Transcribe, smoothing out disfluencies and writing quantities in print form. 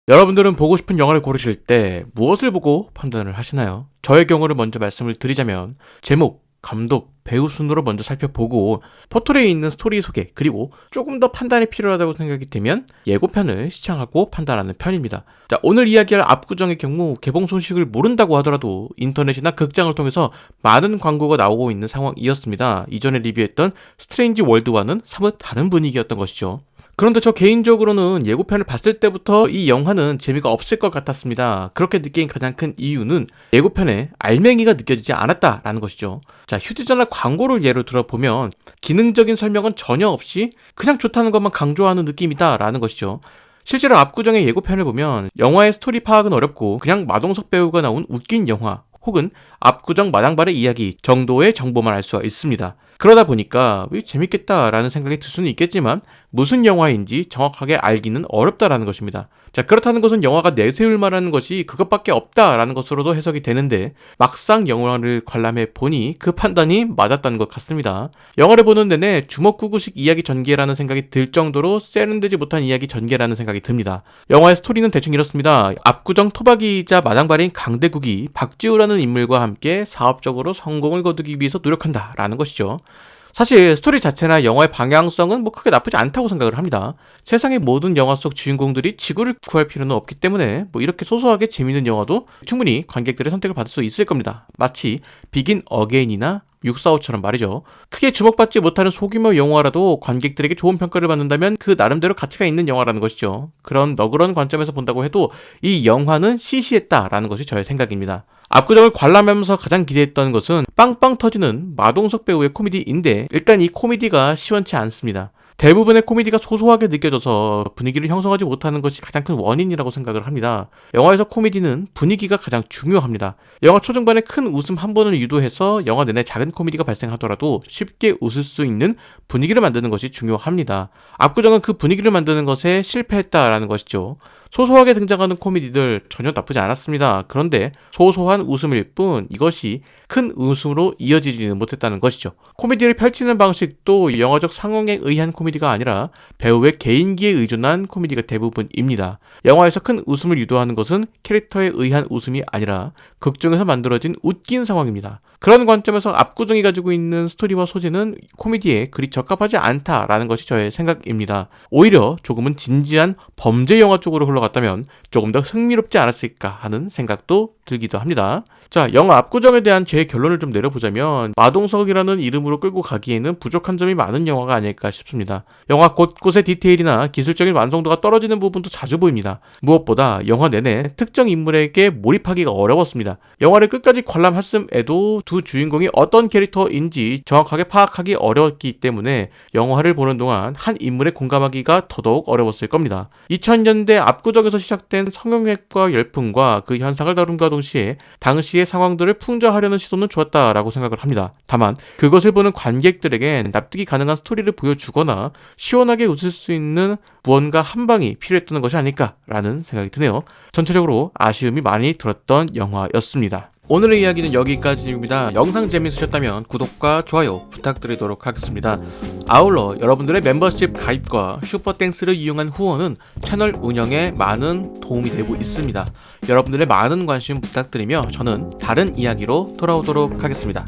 여러분들은 보고 싶은 영화를 고르실 때 무엇을 보고 판단을 하시나요? 저의 경우를 먼저 말씀을 드리자면 제목, 감독, 배우 순으로 먼저 살펴보고 포털에 있는 스토리 소개 그리고 조금 더 판단이 필요하다고 생각이 되면 예고편을 시청하고 판단하는 편입니다. 자, 오늘 이야기할 압구정의 경우 개봉 소식을 모른다고 하더라도 인터넷이나 극장을 통해서 많은 광고가 나오고 있는 상황이었습니다. 이전에 리뷰했던 스트레인지 월드와는 사뭇 다른 분위기였던 것이죠. 그런데 저 개인적으로는 예고편을 봤을 때부터 이 영화는 재미가 없을 것 같았습니다. 그렇게 느낀 가장 큰 이유는 예고편에 알맹이가 느껴지지 않았다라는 것이죠. 자, 휴대전화 광고를 예로 들어보면 기능적인 설명은 전혀 없이 그냥 좋다는 것만 강조하는 느낌이다라는 것이죠. 실제로 압구정의 예고편을 보면 영화의 스토리 파악은 어렵고 그냥 마동석 배우가 나온 웃긴 영화 혹은 압구정 마당발의 이야기 정도의 정보만 알 수가 있습니다. 그러다 보니까 재밌겠다라는 생각이 들 수는 있겠지만 무슨 영화인지 정확하게 알기는 어렵다라는 것입니다. 자, 그렇다는 것은 영화가 내세울 만한 것이 그것밖에 없다라는 것으로도 해석이 되는데 막상 영화를 관람해 보니 그 판단이 맞았다는 것 같습니다. 영화를 보는 내내 주먹구구식 이야기 전개라는 생각이 들 정도로 세련되지 못한 이야기 전개라는 생각이 듭니다. 영화의 스토리는 대충 이렇습니다. 압구정 토박이이자 마당발인 강대국이 박지우라는 인물과 함께 사업적으로 성공을 거두기 위해서 노력한다라는 것이죠. 사실 스토리 자체나 영화의 방향성은 크게 나쁘지 않다고 생각을 합니다. 세상의 모든 영화 속 주인공들이 지구를 구할 필요는 없기 때문에 이렇게 소소하게 재밌는 영화도 충분히 관객들의 선택을 받을 수 있을 겁니다. 마치 비긴 어게인이나 645처럼 말이죠. 크게 주목받지 못하는 소규모 영화라도 관객들에게 좋은 평가를 받는다면 그 나름대로 가치가 있는 영화라는 것이죠. 그런 너그러운 관점에서 본다고 해도 이 영화는 시시했다라는 것이 저의 생각입니다. 압구정을 관람하면서 가장 기대했던 것은 빵빵 터지는 마동석 배우의 코미디인데 일단 이 코미디가 시원치 않습니다. 대부분의 코미디가 소소하게 느껴져서 분위기를 형성하지 못하는 것이 가장 큰 원인이라고 생각을 합니다. 영화에서 코미디는 분위기가 가장 중요합니다. 영화 초중반에 큰 웃음 한 번을 유도해서 영화 내내 작은 코미디가 발생하더라도 쉽게 웃을 수 있는 분위기를 만드는 것이 중요합니다. 압구정은 그 분위기를 만드는 것에 실패했다라는 것이죠. 소소하게 등장하는 코미디들 전혀 나쁘지 않았습니다. 그런데 소소한 웃음일 뿐 이것이 큰 웃음으로 이어지지는 못했다는 것이죠. 코미디를 펼치는 방식도 영화적 상황에 의한 코미디가 아니라 배우의 개인기에 의존한 코미디가 대부분입니다. 영화에서 큰 웃음을 유도하는 것은 캐릭터에 의한 웃음이 아니라 극중에서 만들어진 웃긴 상황입니다. 그런 관점에서 압구정이 가지고 있는 스토리와 소재는 코미디에 그리 적합하지 않다라는 것이 저의 생각입니다. 오히려 조금은 진지한 범죄 영화 쪽으로 흘러갔다면 조금 더 흥미롭지 않았을까 하는 생각도 들기도 합니다. 자, 영화 압구정에 대한 제 결론을 좀 내려보자면 마동석이라는 이름으로 끌고 가기에는 부족한 점이 많은 영화가 아닐까 싶습니다. 영화 곳곳의 디테일이나 기술적인 완성도가 떨어지는 부분도 자주 보입니다. 무엇보다 영화 내내 특정 인물에게 몰입하기가 어려웠습니다. 영화를 끝까지 관람했음에도 두 주인공이 어떤 캐릭터인지 정확하게 파악하기 어려웠기 때문에 영화를 보는 동안 한 인물에 공감하기가 더더욱 어려웠을 겁니다. 2000년대 압구정에서 시작된 성형외과 열풍과 그 현상을 다룸과 동시에 당시의 상황들을 풍자하려는 시도는 좋았다라고 생각을 합니다. 다만 그것을 보는 관객들에겐 납득이 가능한 스토리를 보여주거나 시원하게 웃을 수 있는 무언가 한 방이 필요했던 것이 아닐까라는 생각이 드네요. 전체적으로 아쉬움이 많이 들었던 영화였습니다. 오늘의 이야기는 여기까지입니다. 영상 재밌으셨다면 구독과 좋아요 부탁드리도록 하겠습니다. 아울러 여러분들의 멤버십 가입과 슈퍼땡스를 이용한 후원은 채널 운영에 많은 도움이 되고 있습니다. 여러분들의 많은 관심 부탁드리며 저는 다른 이야기로 돌아오도록 하겠습니다.